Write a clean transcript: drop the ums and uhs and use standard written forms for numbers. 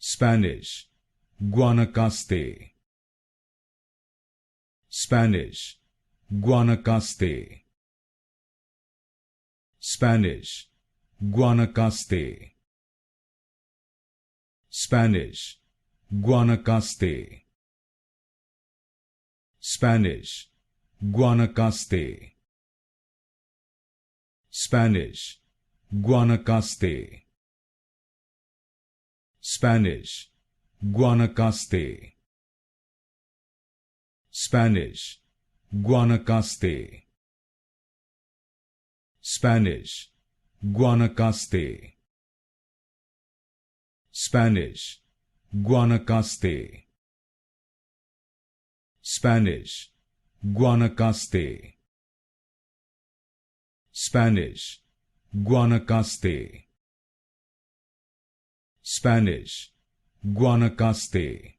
Spanish, Guanacaste. Spanish, Guanacaste. Spanish, Guanacaste. Spanish, Guanacaste. Spanish, Guanacaste. Spanish, Guanacaste. Spanish, Guanacaste. Spanish, Guanacaste. Spanish, Guanacaste. Spanish, Guanacaste. Spanish, Guanacaste. Spanish, Guanacaste. Spanish, Guanacaste.